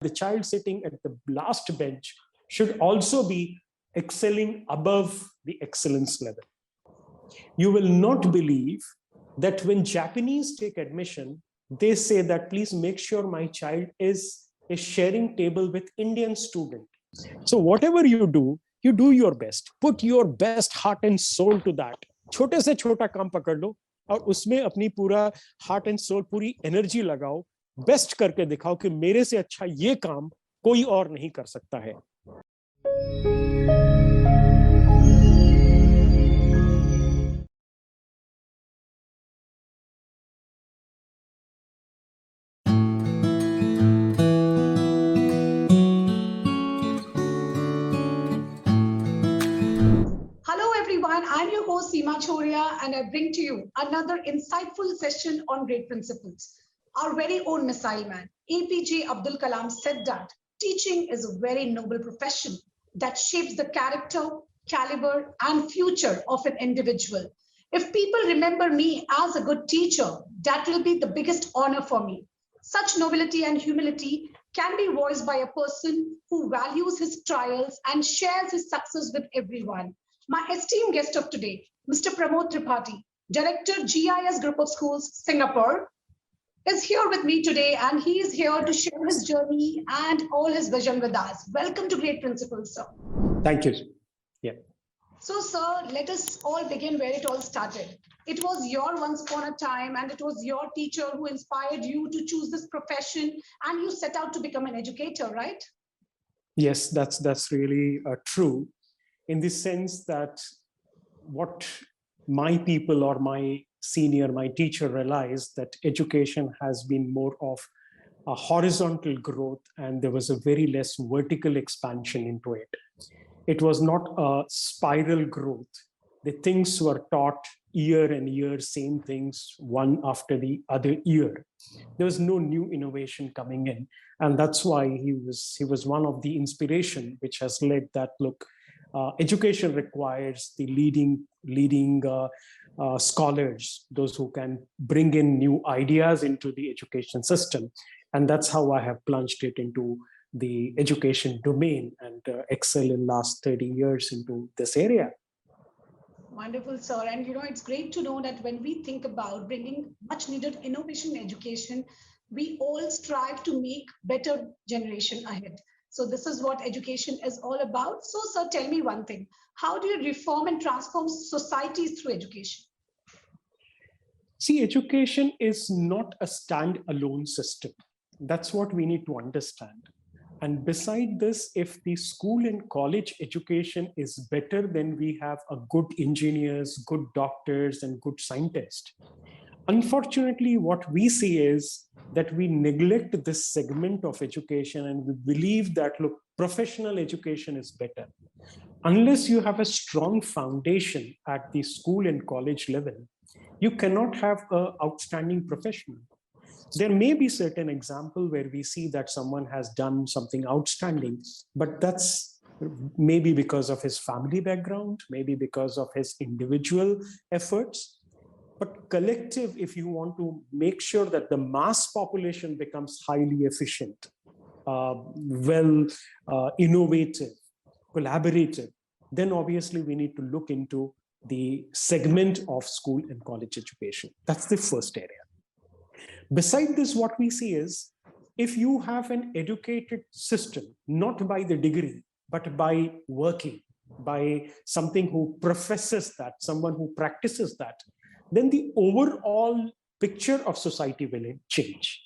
The child sitting at the last bench should also be excelling above the excellence level. You will not believe that when Japanese take admission, they say that please make sure my child is a sharing table with Indian student. So whatever you do your best. Put your best heart and soul to that. छोटे से छोटा काम पकड़ लो और उसमें अपनी पूरा heart and soul, पूरी energy लगाओ, best करके दिखाओ कि मेरे से अच्छा ये काम कोई और नहीं कर सकता है. I'm your host Seema Chhoriya, and I bring to you another insightful session on great principles. Our very own missile man, APJ Abdul Kalam, said that teaching is a very noble profession that shapes the character, caliber, and future of an individual. If people remember me as a good teacher, that will be the biggest honor for me. Such nobility and humility can be voiced by a person who values his trials and shares his success with everyone. My esteemed guest of today, Mr. Pramod Tripathi, Director, GIS Group of Schools, Singapore, is here with me today, and he is here to share his journey and all his vision with us. Welcome to Great Principles, sir. Thank you. Yeah. So, sir, let us all begin where it all started. It was your once upon a time, and it was your teacher who inspired you to choose this profession, and you set out to become an educator, right? Yes, that's really true. In the sense that what my people or my teacher realized that education has been more of a horizontal growth and there was a very less vertical expansion into it. It was not a spiral growth. The things were taught year and year, same things one after the other year. There was no new innovation coming in. And that's why he was one of the inspiration which has led that look. Education requires the leading scholars, those who can bring in new ideas into the education system. And that's how I have plunged it into the education domain and excel in last 30 years into this area. Wonderful, sir. And it's great to know that when we think about bringing much needed innovation in education, we all strive to make better generation ahead. So this is what education is all about. So, sir, tell me one thing. How do you reform and transform societies through education? See, education is not a standalone system. That's what we need to understand. And beside this, if the school and college education is better, then we have a good engineers, good doctors, and good scientists. Unfortunately, what we see is that we neglect this segment of education and we believe that, look, professional education is better. Unless you have a strong foundation at the school and college level, you cannot have an outstanding professional. There may be certain example where we see that someone has done something outstanding, but that's maybe because of his family background, maybe because of his individual efforts. But collective, if you want to make sure that the mass population becomes highly efficient, innovative, collaborative, then obviously we need to look into the segment of school and college education. That's the first area. Beside this, what we see is if you have an educated system, not by the degree, but by working, by something who professes that, someone who practices that, then the overall picture of society will change.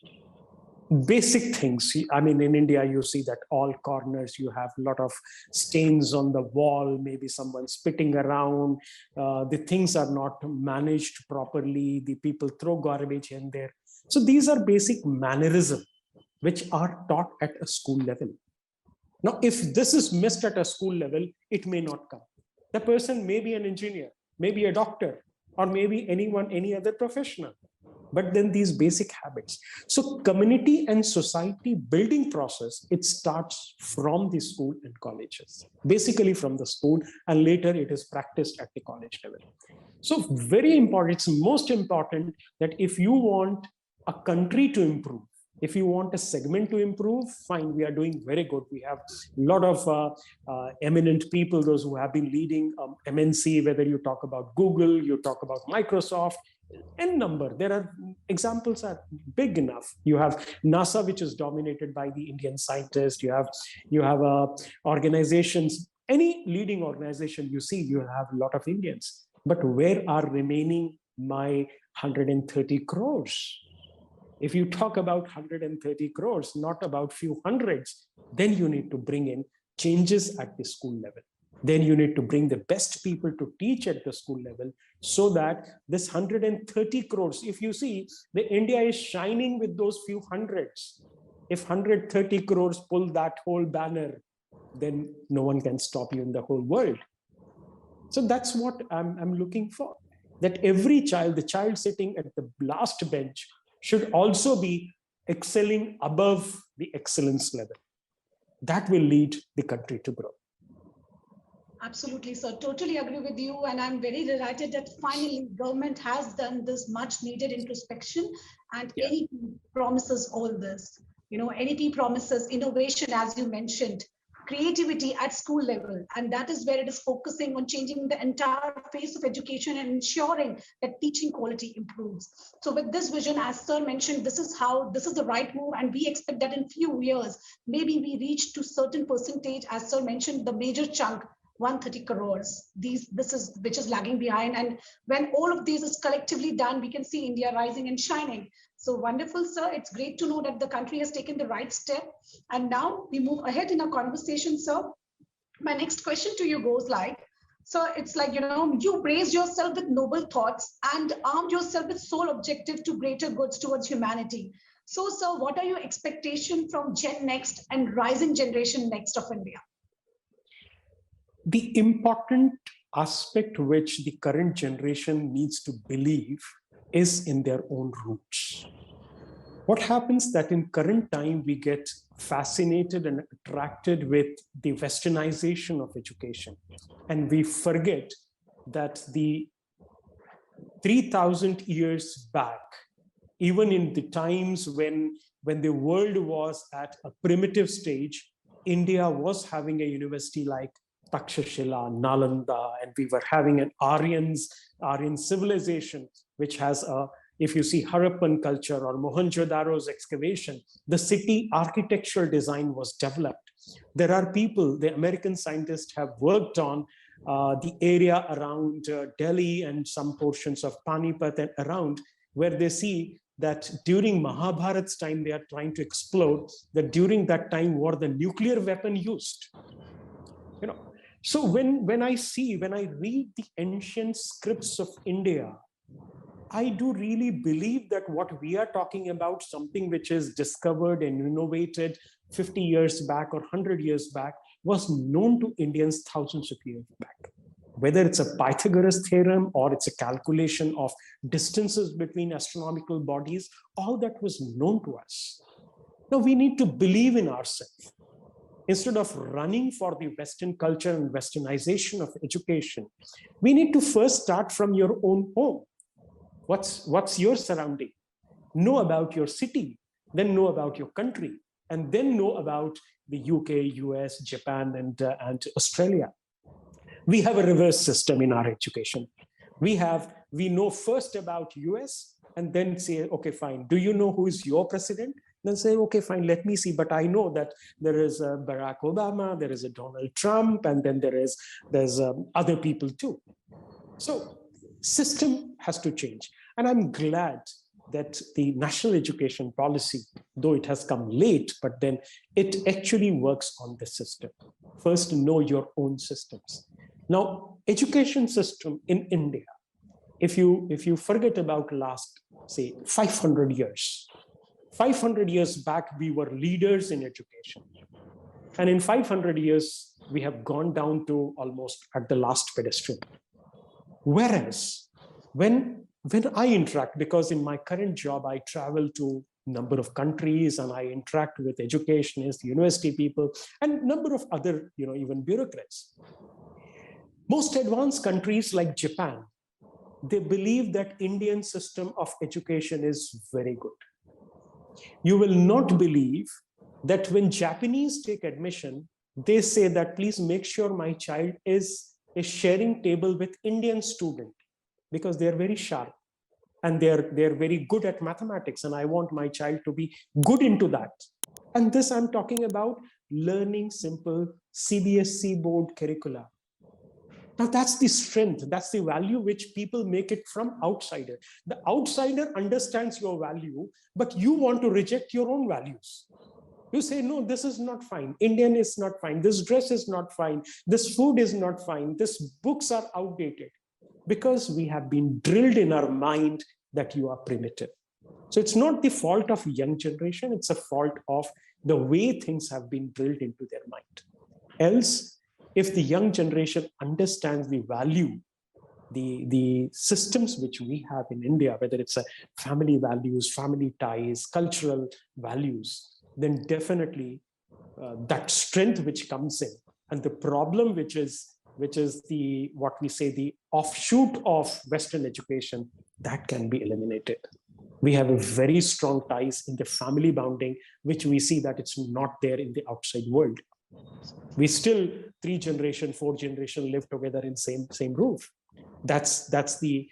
Basic things. I mean, in India, you see that all corners, you have a lot of stains on the wall, maybe someone spitting around, the things are not managed properly, the people throw garbage in there. So these are basic mannerisms which are taught at a school level. Now, if this is missed at a school level, it may not come. The person may be an engineer, maybe a doctor, or maybe any other professional. But then these basic habits. So community and society building process, it starts from the school and colleges, basically from the school, and later it is practiced at the college level. So very important, it's most important that if you want a country to improve, If you want a segment to improve, fine, we are doing very good. We have a lot of eminent people, those who have been leading MNC, whether you talk about Google, you talk about Microsoft, N number. There are examples are big enough. You have NASA, which is dominated by the Indian scientists. You have organizations, any leading organization you see, you have a lot of Indians. But where are remaining my 130 crores? If you talk about 130 crores, not about few hundreds, then you need to bring in changes at the school level. Then you need to bring the best people to teach at the school level, so that this 130 crores, if you see, the India is shining with those few hundreds. If 130 crores pull that whole banner, then no one can stop you in the whole world. So that's what I'm looking for. That every child, the child sitting at the last bench, should also be excelling above the excellence level. That will lead the country to grow. Absolutely, sir. Totally agree with you. And I'm very delighted that finally government has done this much needed introspection, and NEP promises all this. NEP promises innovation, as you mentioned, creativity at school level. And that is where it is focusing on changing the entire face of education and ensuring that teaching quality improves. So with this vision, as sir mentioned, this is the right move. And we expect that in few years, maybe we reach to certain percentage, as sir mentioned, the major chunk, 130 crores, which is lagging behind. And when all of these is collectively done, we can see India rising and shining. So wonderful, sir. It's great to know that the country has taken the right step. And now we move ahead in our conversation, sir. My next question to you goes like, so it's like, you raised yourself with noble thoughts and armed yourself with sole objective to greater goods towards humanity. So, sir, what are your expectations from Gen Next and rising generation next of India? The important aspect which the current generation needs to believe is in their own roots. What happens that in current time, we get fascinated and attracted with the westernization of education. And we forget that the 3,000 years back, even in the times when the world was at a primitive stage, India was having a university like Takshashila, Nalanda, and we were having an Aryan civilization, which has if you see Harappan culture or Mohenjo-daro's excavation, the city architectural design was developed. There are people, the American scientists have worked on the area around Delhi and some portions of Panipat and around, where they see that during Mahabharat's time, they are trying to explore that during that time, were the nuclear weapon used? So when I read the ancient scripts of India, I do really believe that what we are talking about, something which is discovered and innovated 50 years back or 100 years back, was known to Indians thousands of years back. Whether it's a Pythagoras theorem or it's a calculation of distances between astronomical bodies, all that was known to us. Now we need to believe in ourselves. Instead of running for the Western culture and Westernization of education, we need to first start from your own home. What's your surrounding? Know about your city, then know about your country, and then know about the UK, US, Japan, and Australia. We have a reverse system in our education. We know first about US and then say, okay, fine. Do you know who is your president? Then say, okay, fine, let me see. But I know that there is a Barack Obama, there is a Donald Trump, and then there's other people too. So system has to change. And I'm glad that the national education policy, though it has come late, but then it actually works on the system. First, know your own systems. Now, education system in India, if you forget about last, say, 500 years, 500 years back, we were leaders in education. And in 500 years, we have gone down to almost at the last pedestal. Whereas when I interact, because in my current job, I travel to a number of countries and I interact with educationists, university people, and a number of other, even bureaucrats. Most advanced countries like Japan, they believe that Indian system of education is very good. You will not believe that when Japanese take admission, they say that please make sure my child is sharing table with Indian student because they are very sharp and they're very good at mathematics, and I want my child to be good into that. And this I'm talking about learning simple CBSE board curricula. Now that's the strength, that's the value which people make it from outsider. The outsider understands your value, but you want to reject your own values. You say, no, this is not fine. Indian is not fine. This dress is not fine. This food is not fine. These books are outdated, because we have been drilled in our mind that you are primitive. So it's not the fault of young generation. It's a fault of the way things have been drilled into their mind. Else, if the young generation understands the value, the systems which we have in India, whether it's a family values, family ties, cultural values, then definitely that strength which comes in, and the problem which is the what we say the offshoot of Western education, that can be eliminated. We have a very strong ties in the family bounding, which we see that it's not there in the outside world. We still 3 generation, 4 generation live together in same roof. That's the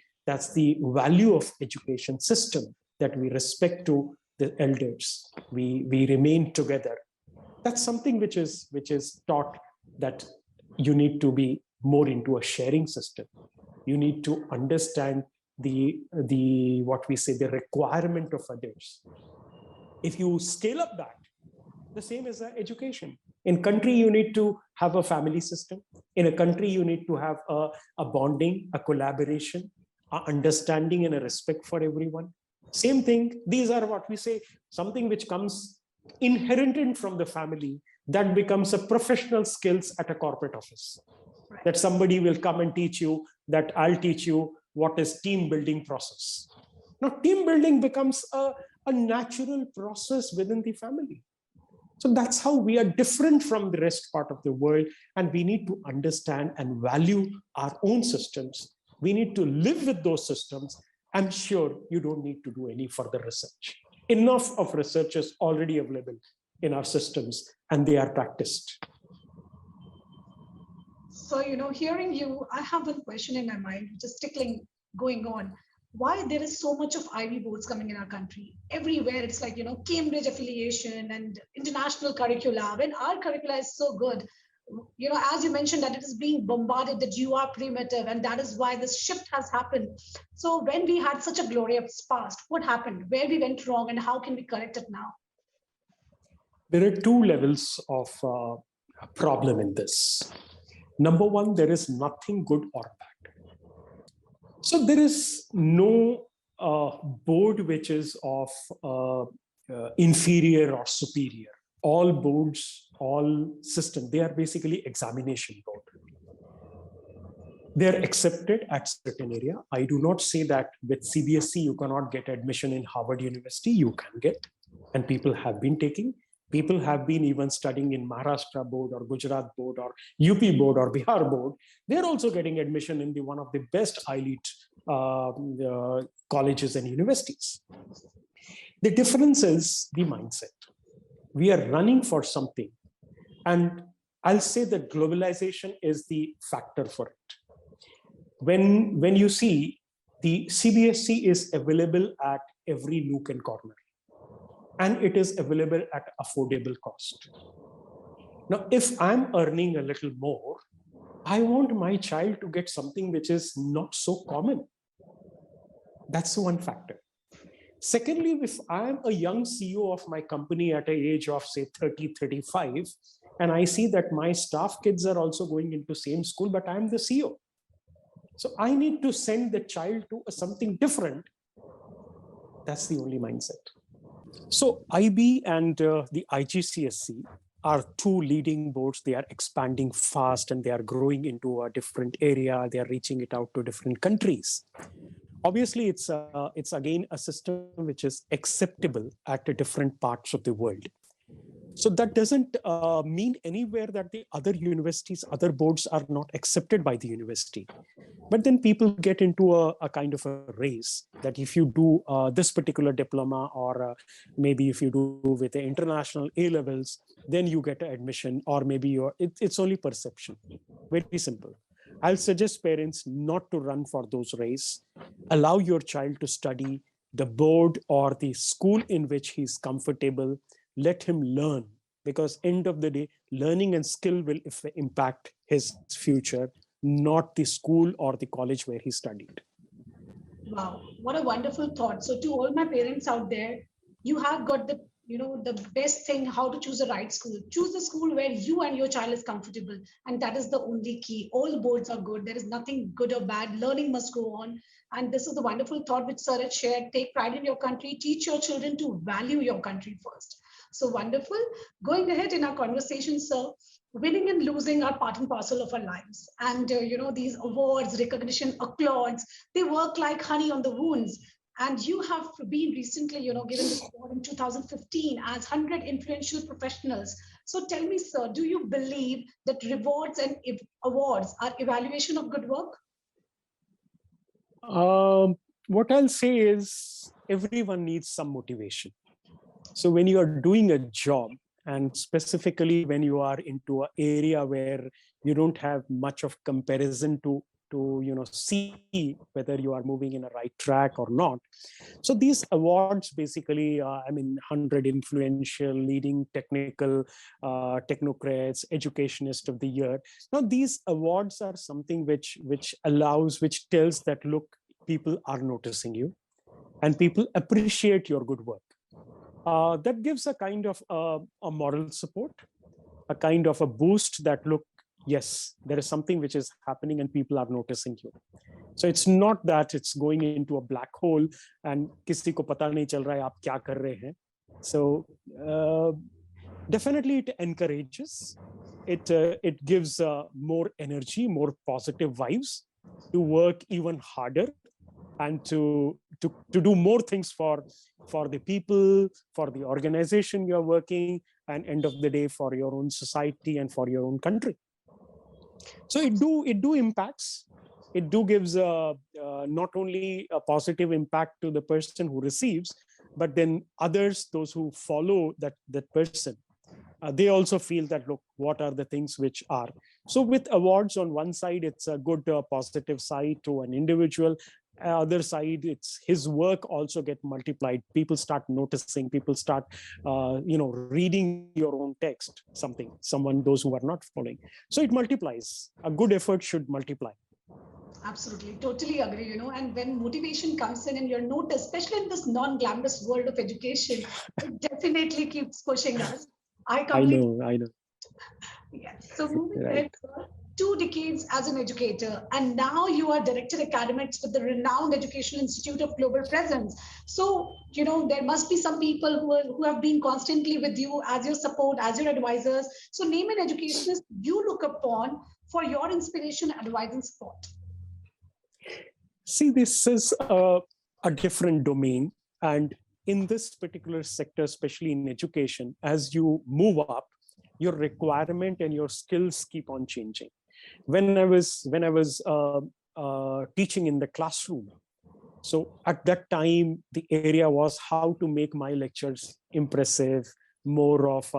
value of education system, that we respect to the elders. We remain together. That's something which is taught, that you need to be more into a sharing system. You need to understand the what we say the requirement of others. If you scale up that, the same as education. In country, you need to have a family system. In a country, you need to have a bonding, a collaboration, a understanding and a respect for everyone. Same thing, these are what we say, something which comes inherited from the family, that becomes a professional skills at a corporate office. That somebody will come and teach you, that I'll teach you what is team building process. Now, team building becomes a natural process within the family. So that's how we are different from the rest part of the world, and we need to understand and value our own systems. We need to live with those systems. I'm sure you don't need to do any further research. Enough of research is already available in our systems, and they are practiced. So, hearing you, I have one question in my mind, which is going on. Why there is so much of Ivy boards coming in our country? Everywhere it's like, Cambridge affiliation and international curricula, when our curricula is so good. As you mentioned, that it is being bombarded that you are primitive, and that is why this shift has happened. So when we had such a glorious past, what happened? Where we went wrong, and how can we correct it now? There are 2 levels of problem in this. Number 1, there is nothing good or bad. So there is no board which is of inferior or superior. All boards, all systems, they are basically examination board. They are accepted at certain area. I do not say that with CBSE you cannot get admission in Harvard University. You can get, and people have been taking. People have been even studying in Maharashtra board or Gujarat board or UP board or Bihar board. They're also getting admission in one of the best elite colleges and universities. The difference is the mindset. We are running for something, and I'll say that globalization is the factor for it. When you see the CBSE is available at every nook and corner, and it is available at affordable cost. Now, if I'm earning a little more, I want my child to get something which is not so common. That's one factor. Secondly, if I'm a young CEO of my company at an age of say 30, 35, and I see that my staff kids are also going into same school, but I'm the CEO. So I need to send the child to something different. That's the only mindset. So IB and the IGCSE are 2 leading boards. They are expanding fast and they are growing into a different area. They are reaching it out to different countries. Obviously, it's again a system which is acceptable at different parts of the world. So that doesn't mean anywhere that the other universities, other boards are not accepted by the university. But then people get into a kind of a race that if you do this particular diploma, or maybe if you do with the international A levels, then you get an admission, or maybe it's only perception. Very simple. I'll suggest parents not to run for those races. Allow your child to study the board or the school in which he's comfortable. Let him learn, because end of the day, learning and skill will impact his future, not the school or the college where he studied. Wow, what a wonderful thought. So to all my parents out there, you have got the the best thing how to choose the right school. Choose the school where you and your child is comfortable, and that is the only key. All boards are good. There is nothing good or bad. Learning must go on. And this is the wonderful thought which sir had shared. Take pride in your country. Teach your children to value your country first. So wonderful. Going ahead in our conversation, sir, winning and losing are part and parcel of our lives. And these awards, recognition, applauds, they work like honey on the wounds. And you have been recently, given this award in 2015 as 100 influential professionals. So tell me, sir, do you believe that rewards and awards are evaluation of good work? What I'll say is everyone needs some motivation. So when you are doing a job, and specifically when you are into an area where you don't have much of comparison to see whether you are moving in a right track or not. So these awards basically, 100 influential leading technical technocrats, educationist of the year. Now these awards are something which tells that, look, people are noticing you and people appreciate your good work. That gives a kind of a moral support, a kind of a boost that, look, yes, there is something which is happening and people are noticing you. So it's not that it's going into a black hole and kisi ko pata nahi chal raha hai aap kya kar rahe hain. So definitely it encourages, it gives more energy, more positive vibes to work even harder and to do more things for the people, for the organization you're working, and end of the day for your own society and for your own country. So it do impacts. It do gives not only a positive impact to the person who receives, but then others, those who follow that person, they also feel that, look, what are the things which are. So with awards, on one side, it's a good positive side to an individual. Other side, it's his work also get multiplied. People start noticing, people start reading your own text, someone, those who are not following. So it multiplies. A good effort should multiply. Absolutely, totally agree, and when motivation comes in and you're noticed, especially in this non-glamorous world of education, it definitely keeps pushing us. I know. Yes. So moving Right. ahead, sir, 2 decades as an educator, and now you are Director Academics with the renowned Educational Institute of Global Presence. So, there must be some people who have been constantly with you as your support, as your advisors. So name an educationist you look upon for your inspiration, advice, and support. See, this is a different domain. And in this particular sector, especially in education, as you move up, your requirement and your skills keep on changing. When I was teaching in the classroom, so at that time, the area was how to make my lectures impressive, more of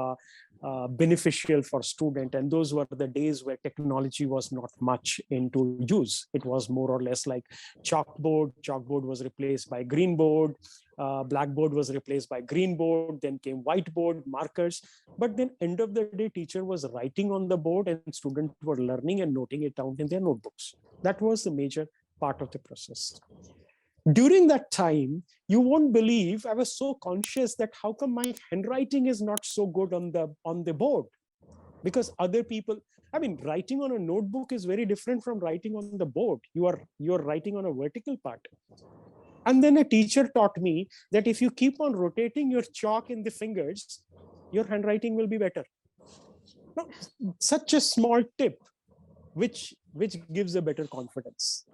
beneficial for student. And those were the days where technology was not much into use. It was more or less like chalkboard. Chalkboard was replaced by green board. Blackboard was replaced by green board. Then came whiteboard, markers. But then end of the day, teacher was writing on the board and students were learning and noting it down in their notebooks. That was the major part of the process. During that time, you won't believe, I was so conscious that how come my handwriting is not so good on the board? Because other people, writing on a notebook is very different from writing on the board. You are writing on a vertical part. And then a teacher taught me that if you keep on rotating your chalk in the fingers, your handwriting will be better. Now, such a small tip, which gives a better confidence.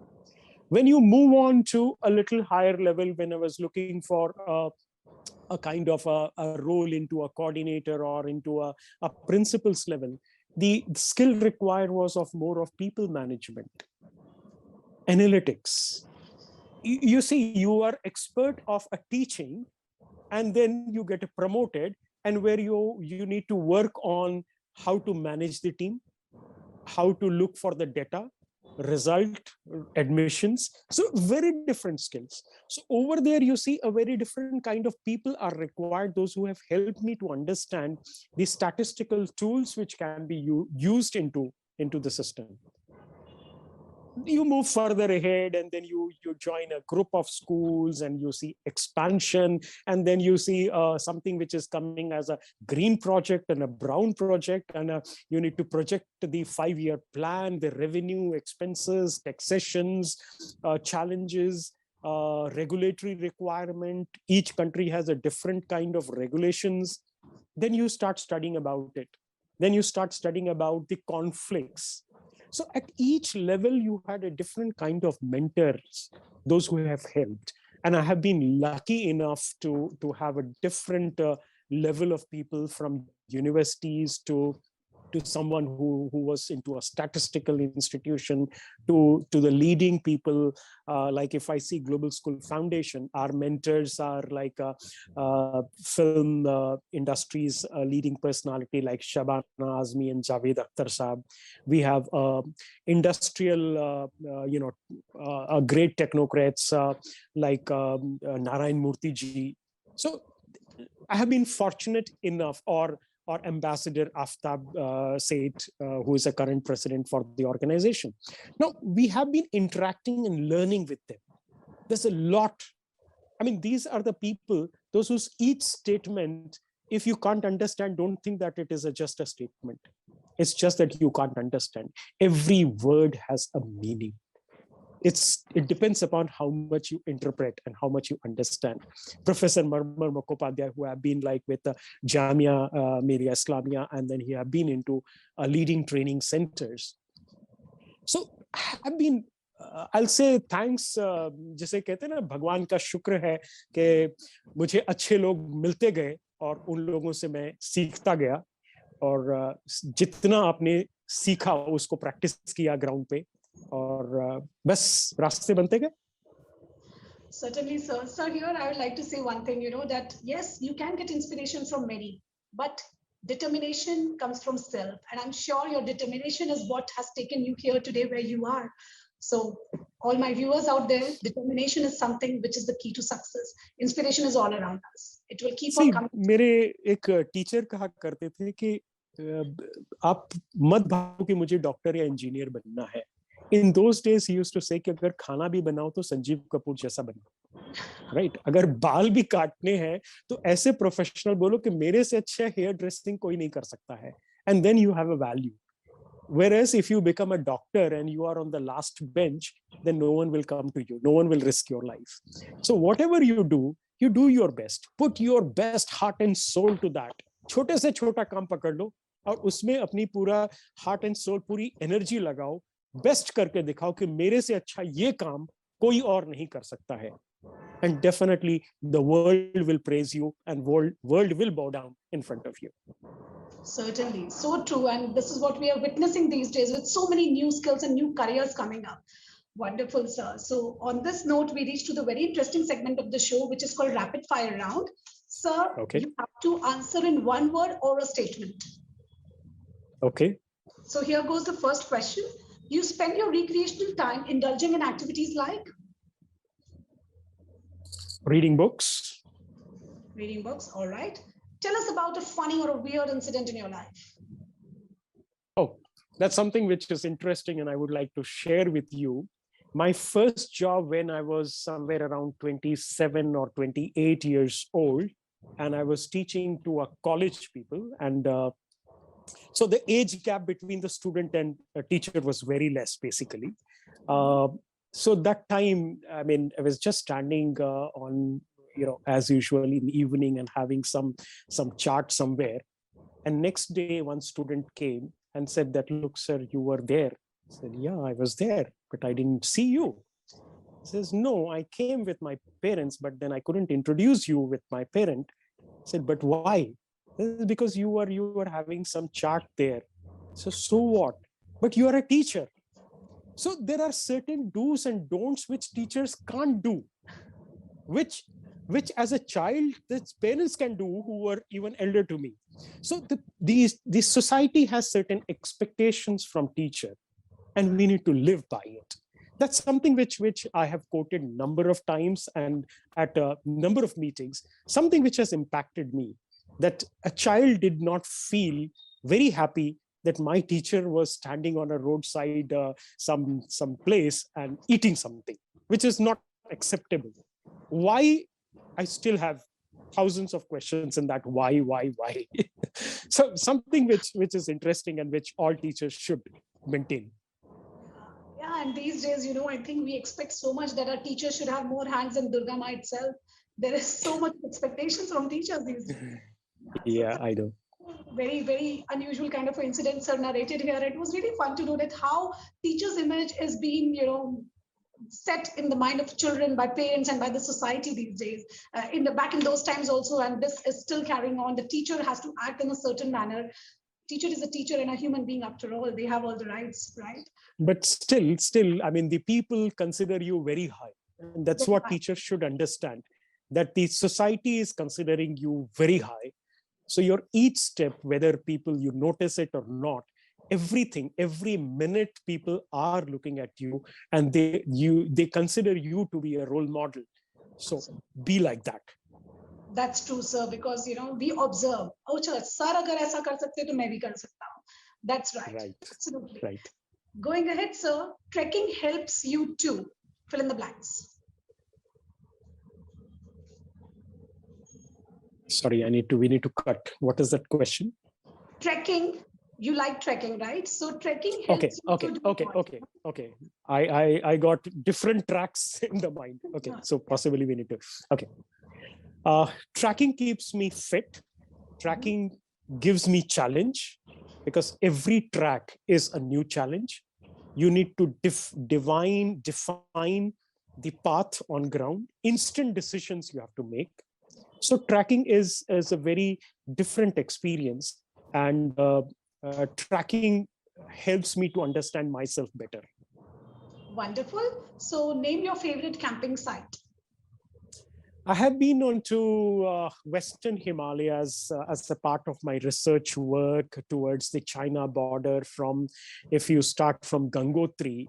When you move on to a little higher level, when I was looking for a kind of a role into a coordinator or into a principal's level, the skill required was of more of people management, analytics. You see, you are expert of a teaching, and then you get promoted, and where you need to work on how to manage the team, how to look for the data, result, admissions. So very different skills. So over there, you see a very different kind of people are required, those who have helped me to understand the statistical tools which can be used into the system. You move further ahead, and then you join a group of schools, and you see expansion, and then you see something which is coming as a green project and a brown project, and you need to project the 5-year plan, the revenue, expenses, taxations, challenges, regulatory requirement. Each country has a different kind of regulations. Then you start studying about it. Then you start studying about the conflicts. So at each level, you had a different kind of mentors, those who have helped. And I have been lucky enough to have a different level of people, from universities to someone who was into a statistical institution, to the leading people. Like if I see Global School Foundation, our mentors are like film industries leading personality like Shabana Azmi and Javed Akhtar Saab. We have industrial, great technocrats like Narayan Murthy ji. So I have been fortunate enough, or Ambassador Aftab Seth, who is a current president for the organization. Now, we have been interacting and learning with them. There's a lot. I mean, these are the people, those whose each statement, if you can't understand, don't think that it is just a statement. It's just that you can't understand. Every word has a meaning. It depends upon how much you interpret and how much you understand. Professor Marmar Mukhopadhyay, who have been like with the Jamia Millia Islamia, and then he have been into leading training centers. So I've been, I'll say thanks, जिसे कहते हैं ना, भगवान का शुक्र है कि मुझे अच्छे लोग मिलते गए और उन लोगों से मैं सीखता गया, और जितना आपने सीखा उसको प्रैक्टिस किया ग्राउंड पे, और बस रास्ते बनते गए. Certainly, sir. Sir, here I would like to say one thing, that yes, you can get inspiration from many, but determination comes from self. And I'm sure your determination is what has taken you here today where you are. So all my viewers out there, determination is something which is the key to success. Inspiration is all around us. It will keep on coming. मेरे एक teacher कहा करते थे कि आप मत भागो कि मुझे डॉक्टर या इंजीनियर बनना है. In those days, he used to say कि अगर खाना भी बनाओ तो संजीव कपूर जैसा बनाओ, राइट? अगर बाल भी काटने हैं तो ऐसे प्रोफेशनल बोलो कि मेरे से अच्छा हेयर ड्रेसिंग कोई नहीं कर सकता है, and then you have a value. Whereas if you become a doctor and you are on the last bench, then no one will come to you, no one will risk your life. So whatever you do your best, put your best heart and soul to that. छोटे से छोटा काम पकड़ लो और उसमें अपनी पूरा heart and soul, पूरी energy लगाओ, बेस्ट करके दिखाओ कि मेरे से अच्छा ये काम कोई और नहीं कर सकता है. And definitely the world will praise you, and world will bow down in front of you. Certainly, so true. And this is what we are witnessing these days with so many new skills and new careers coming up. Wonderful, sir. So on this note, we reach to the very interesting segment of the show, which is called Rapid Fire Round. Sir, okay, you have to answer in one word or a statement. Okay. So here goes the first question. You spend your recreational time indulging in activities like? Reading books. Reading books, all right. Tell us about a funny or a weird incident in your life. Oh, that's something which is interesting and I would like to share with you. My first job when I was somewhere around 27 or 28 years old, and I was teaching to a college people, and so the age gap between the student and a teacher was very less, basically. So that time, I mean, I was just standing on, as usual in the evening and having some chart somewhere. And next day, one student came and said that, look, sir, you were there. I said, yeah, I was there, but I didn't see you. He says, no, I came with my parents, but then I couldn't introduce you with my parent. said, but why? This is because you were having some chart there. So what? But you are a teacher. So there are certain do's and don'ts which teachers can't do, which as a child, the parents can do who were even elder to me. So the society has certain expectations from teacher, and we need to live by it. That's something which I have quoted a number of times and at a number of meetings, something which has impacted me, that a child did not feel very happy that my teacher was standing on a roadside some place and eating something, which is not acceptable. Why? I still have thousands of questions in that why. So something which is interesting and which all teachers should maintain. Yeah, and these days, I think we expect so much that our teachers should have more hands than Durga Ma itself. There is so much expectations from teachers these days. Yeah, I know. Very, very unusual kind of incidents are narrated here. It was really fun to know that how teachers' image is being, set in the mind of children by parents and by the society these days. Back in those times also, and this is still carrying on. The teacher has to act in a certain manner. Teacher is a teacher and a human being after all. They have all the rights, right? But still, I mean, the people consider you very high. And that's Very what high. teachers should understand, that the society is considering you very high. So your each step, whether people you notice it or not, everything, every minute people are looking at you, and they consider you to be a role model. So be like that. That's true, sir, because we observe. Oh, sir, agar aisa kar sakte to main bhi kar sakta hu. That's right. Right. Absolutely. Right. Going ahead, sir, trekking helps you too. Fill in the blanks. Sorry, we need to cut. What is that question? Trekking, you like trekking, right? So trekking helps you to do what? Okay. I got different tracks in the mind. Okay, so possibly we need to. Okay. Tracking keeps me fit. Tracking gives me challenge, because every track is a new challenge. You need to define the path on ground, instant decisions you have to make. So tracking is a very different experience, and tracking helps me to understand myself better. Wonderful. So name your favorite camping site. I have been on to Western Himalayas as a part of my research work towards the China border. If you start from Gangotri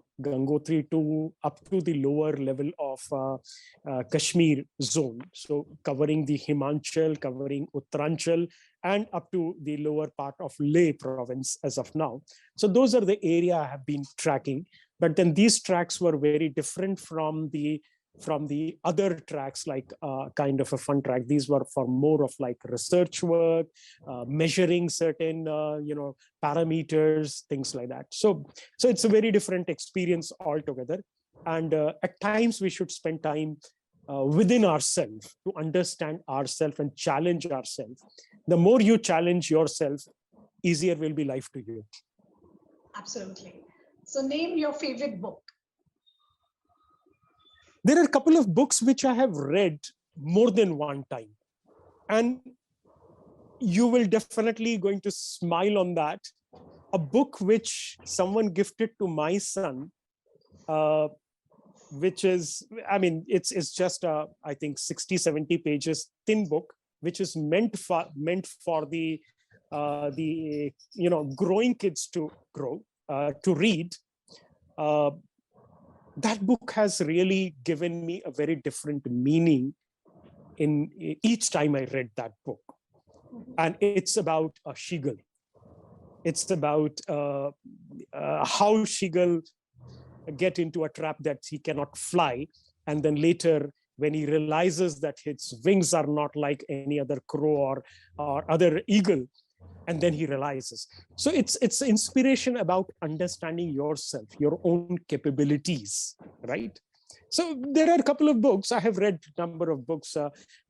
to up to the lower level of Kashmir zone. So covering the Himachal, covering Uttaranchal, and up to the lower part of Leh province as of now. So those are the area I have been tracking. But then these tracks were very different from the other tracks, like kind of a fun track. These were for more of like research work, measuring certain parameters, things like that. So it's a very different experience altogether. And at times we should spend time within ourselves to understand ourselves and challenge ourselves. The more you challenge yourself, easier will be life to you. Absolutely. So name your favorite book. There are a couple of books which I have read more than one time, and you will definitely going to smile on that. A book which someone gifted to my son, which is, I mean, it's just I think 60-70 pages thin book, which is meant for the growing kids to read. That book has really given me a very different meaning in each time I read that book. And it's about a seagull. It's about how seagull get into a trap that he cannot fly. And then later, when he realizes that his wings are not like any other crow or other eagle, and then he realizes. So it's inspiration about understanding yourself, your own capabilities, right? So there are a couple of books. I have read a number of books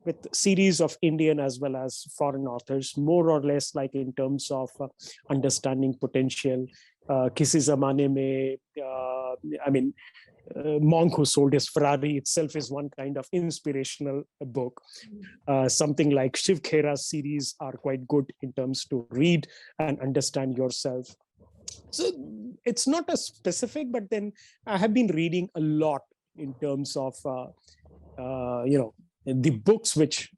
with series of Indian as well as foreign authors, more or less like in terms of understanding potential. Kisi zamane mein, I mean, monk who sold his Ferrari itself is one kind of inspirational book. Something like Shiv Khera's series are quite good in terms to read and understand yourself. So it's not a specific, but then I have been reading a lot in terms of the books which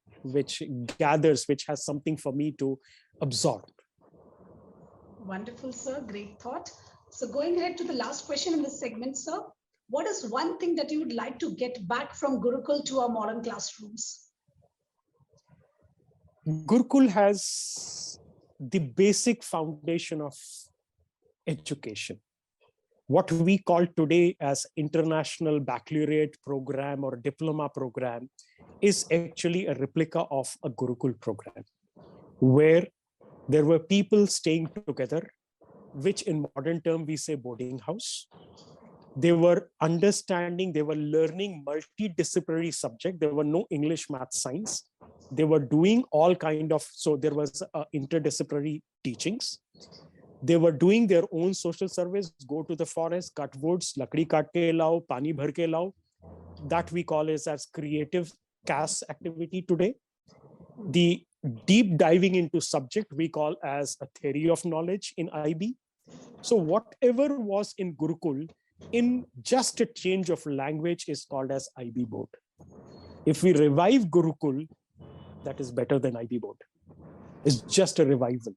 gathers, which has something for me to absorb. Wonderful, sir. Great thought. So going ahead to the last question in this segment, sir. What is one thing that you would like to get back from Gurukul to our modern classrooms? Gurukul has the basic foundation of education. What we call today as international baccalaureate program or diploma program is actually a replica of a Gurukul program, where there were people staying together, which in modern term we say boarding house. They were understanding, they were learning multidisciplinary subject. There were no English, math, science. They were doing all kind of, so there was interdisciplinary teachings. They were doing their own social service, go to the forest, cut woods, lakdi kaat ke lao, pani bhar ke lao. That we call as creative CAS activity today. The deep diving into subject we call as a theory of knowledge in IB. So whatever was in Gurukul, in just a change of language is called as IB board. If we revive Gurukul, that is better than IB board. It's just a revival.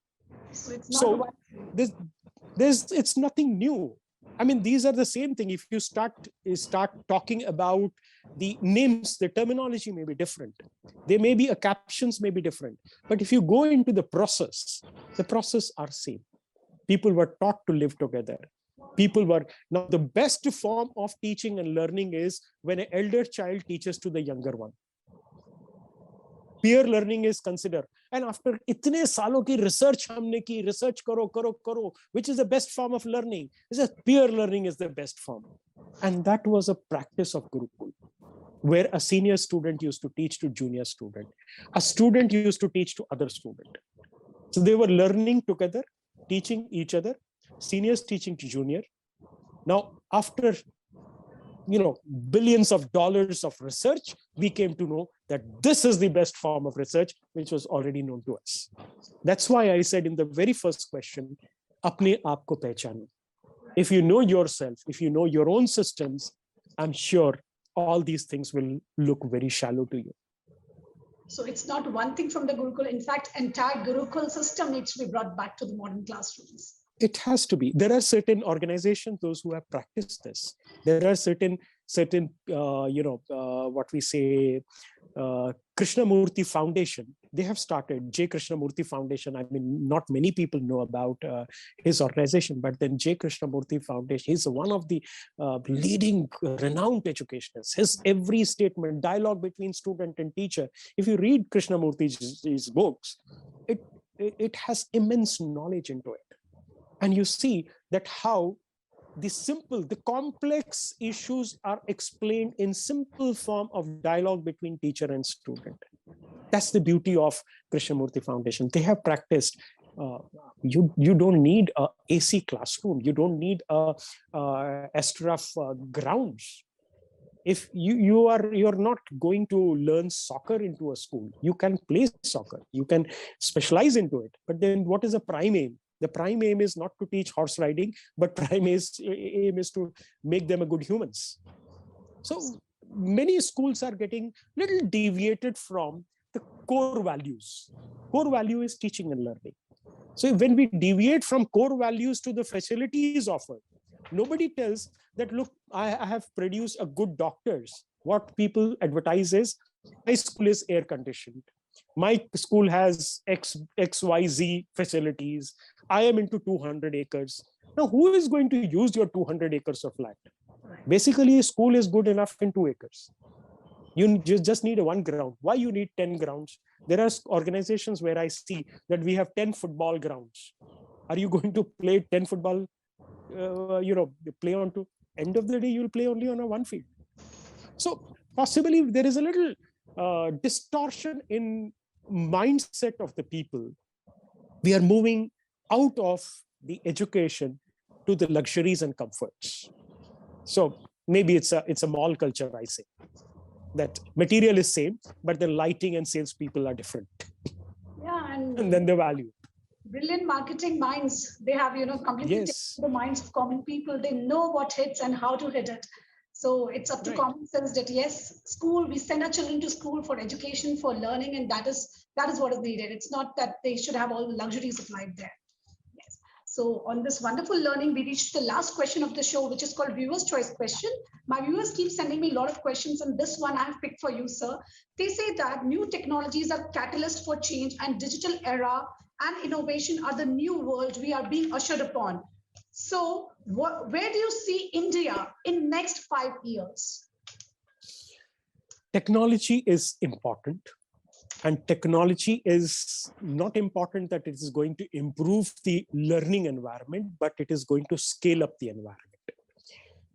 So it's nothing new. I mean, these are the same thing. If you start talking about the names, the terminology may be different. There may be captions may be different. But if you go into the process are same. People were taught to live together. Now the best form of teaching and learning is when an elder child teaches to the younger one. Peer learning is considered. And after itne saalon ki research humne ki, research karo, which is the best form of learning? Is that peer learning is the best form. And that was a practice of Gurukul, where a senior student used to teach to junior student. A student used to teach to other student. So they were learning together, teaching each other, seniors teaching to junior. Now, after billions of dollars of research, we came to know that this is the best form of research, which was already known to us. That's why I said in the very first question, apne aap ko pehchano. If you know yourself, if you know your own systems, I'm sure all these things will look very shallow to you. So it's not one thing from the Gurukul. In fact, entire Gurukul system needs to be brought back to the modern classrooms. It has to be. There are certain organizations, those who have practiced this. There are certain what we say, Krishnamurti Foundation. They have started J. Krishnamurti Foundation. I mean, not many people know about his organization, but then J. Krishnamurti Foundation, he's one of the leading renowned educationists. His every statement, dialogue between student and teacher, if you read Krishnamurti's books, it has immense knowledge into it. And you see that how the complex issues are explained in simple form of dialogue between teacher and student. That's the beauty of Krishnamurti Foundation. They have practiced. You don't need a AC classroom. You don't need a STRF grounds. If you're not going to learn soccer into a school, you can play soccer. You can specialize into it. But then what is a prime aim? The prime aim is not to teach horse riding, but prime aim is to make them a good humans. So many schools are getting little deviated from the core values. Core value is teaching and learning. So when we deviate from core values to the facilities offered, nobody tells that, look, I have produced a good doctors. What people advertise is, my school is air conditioned. My school has XYZ facilities. I am into 200 acres. Now, who is going to use your 200 acres of land? Basically, a school is good enough in 2 acres. You just need 1 ground. Why you need 10 grounds? There are organizations where I see that we have 10 football grounds. Are you going to play 10 football? Play on to end of the day, you'll play only on a 1 field. So possibly there is a little distortion in mindset of the people. We are moving out of the education to the luxuries and comforts. So Maybe it's a mall culture, I say. That material is same, but the lighting and salespeople are different. Yeah, And then the value. Brilliant marketing minds. They have, completely Yes. taken the minds of common people. They know what hits and how to hit it. So it's up to common sense that yes, school, we send our children to school for education, for learning, and that is what is needed. It's not that they should have all the luxuries of life there. Yes. So on this wonderful learning, we reached the last question of the show, which is called Viewer's Choice Question. My viewers keep sending me a lot of questions, and this one I have picked for you, sir. They say that new technologies are catalyst for change, and digital era and innovation are the new world we are being ushered upon. So where do you see India in next 5 years? Technology is important. And technology is not important that it is going to improve the learning environment, but it is going to scale up the environment.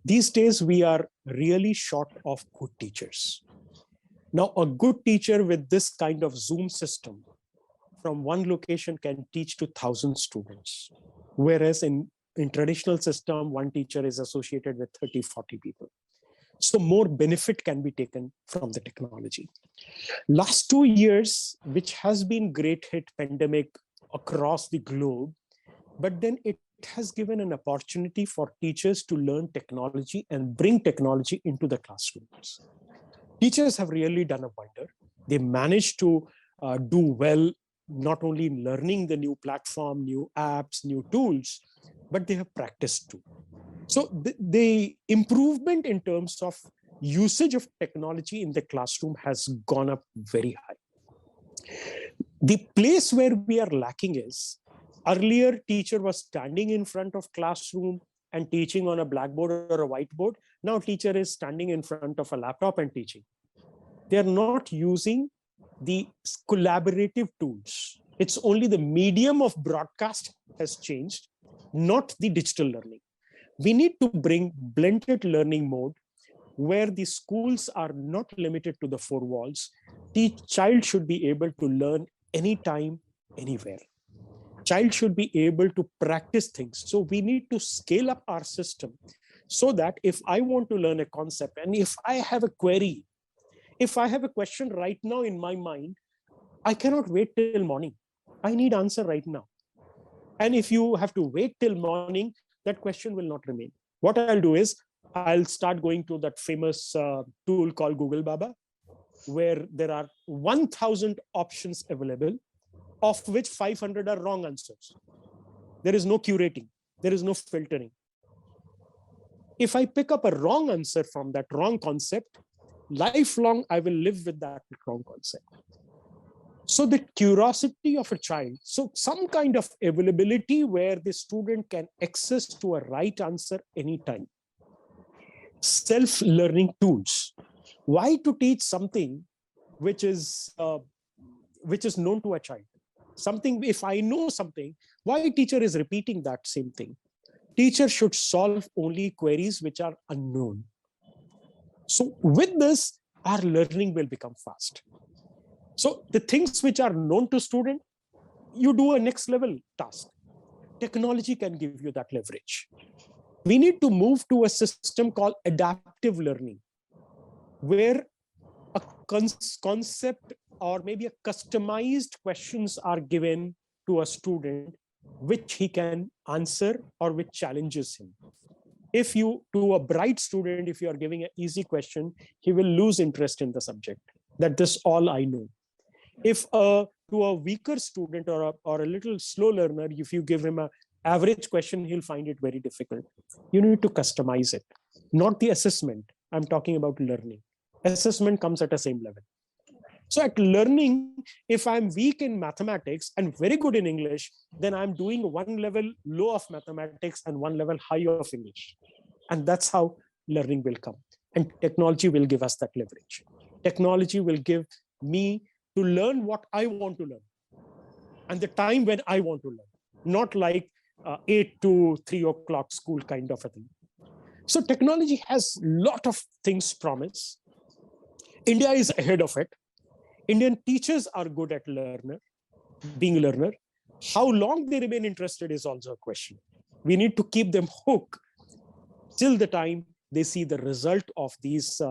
These days, we are really short of good teachers. Now, a good teacher with this kind of Zoom system from one location can teach to 1,000 students. Whereas in traditional system, one teacher is associated with 30, 40 people. So more benefit can be taken from the technology. Last 2 years, which has been great hit pandemic across the globe, but then it has given an opportunity for teachers to learn technology and bring technology into the classrooms. Teachers have really done a wonder. They managed to do well, not only in learning the new platform, new apps, new tools, but they have practiced too. So the improvement in terms of usage of technology in the classroom has gone up very high. The place where we are lacking is, earlier teacher was standing in front of classroom and teaching on a blackboard or a whiteboard. Now teacher is standing in front of a laptop and teaching. They are not using the collaborative tools. It's only the medium of broadcast has changed, not the digital learning. We need to bring blended learning mode where the schools are not limited to the four walls. The child should be able to learn anytime, anywhere. Child should be able to practice things. So we need to scale up our system so that if I want to learn a concept and if I have a query, if I have a question right now in my mind, I cannot wait till morning. I need answer right now. And if you have to wait till morning, that question will not remain. What I'll do is I'll start going to that famous tool called Google Baba, where there are 1,000 options available, of which 500 are wrong answers. There is no curating. There is no filtering. If I pick up a wrong answer from that wrong concept, lifelong I will live with that wrong concept. So the curiosity of a child, so some kind of availability where the student can access to a right answer anytime. Self-learning tools. Why to teach something which is known to a child? Something, if I know something, why teacher is repeating that same thing? Teacher should solve only queries which are unknown. So with this, our learning will become fast. So the things which are known to student, you do a next level task. Technology can give you that leverage. We need to move to a system called adaptive learning, where a concept or maybe a customized questions are given to a student, which he can answer or which challenges him. If you, to a bright student, if you are giving an easy question, he will lose interest in the subject. That this all I know. If to a weaker student or a little slow learner, if you give him an average question, he'll find it very difficult. You need to customize it, not the assessment. I'm talking about learning. Assessment comes at the same level. So at learning, if I'm weak in mathematics and very good in English, then I'm doing one level low of mathematics and one level high of English. And that's how learning will come. And technology will give us that leverage. Technology will give me to learn what I want to learn and the time when I want to learn, not like 8 to 3 o'clock school kind of a thing. So technology has a lot of things promise. India is ahead of it. Indian teachers are good at being a learner. How long they remain interested is also a question. We need to keep them hooked till the time they see the result of these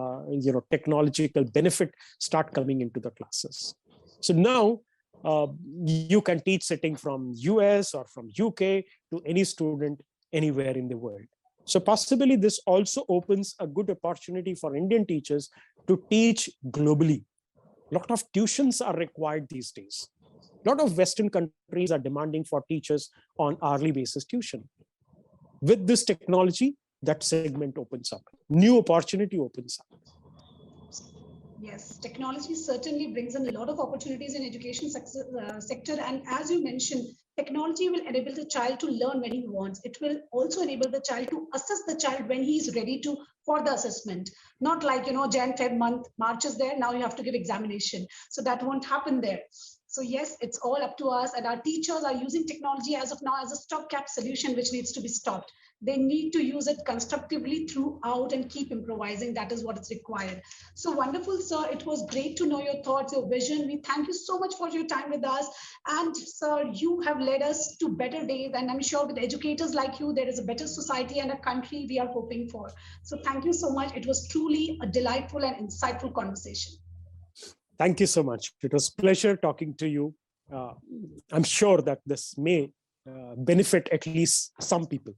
technological benefit start coming into the classes. So now you can teach sitting from US or from UK to any student anywhere in the world. So possibly this also opens a good opportunity for Indian teachers to teach globally. A lot of tuitions are required these days. A lot of Western countries are demanding for teachers on hourly basis tuition. With this technology, that segment opens up. New opportunity opens up. Yes, technology certainly brings in a lot of opportunities in education sector. And as you mentioned, technology will enable the child to learn when he wants. It will also enable the child to assess the child when he is ready to for the assessment. Not like, Jan, Feb month, March is there, now you have to give examination. So that won't happen there. So yes, it's all up to us, and our teachers are using technology as of now as a stopgap solution, which needs to be stopped. They need to use it constructively throughout and keep improvising. That is what is required. So wonderful, sir. It was great to know your thoughts, your vision. We thank you so much for your time with us. And sir, you have led us to better days. And I'm sure with educators like you, there is a better society and a country we are hoping for. So thank you so much. It was truly a delightful and insightful conversation. Thank you so much. It was a pleasure talking to you. I'm sure that this may benefit at least some people.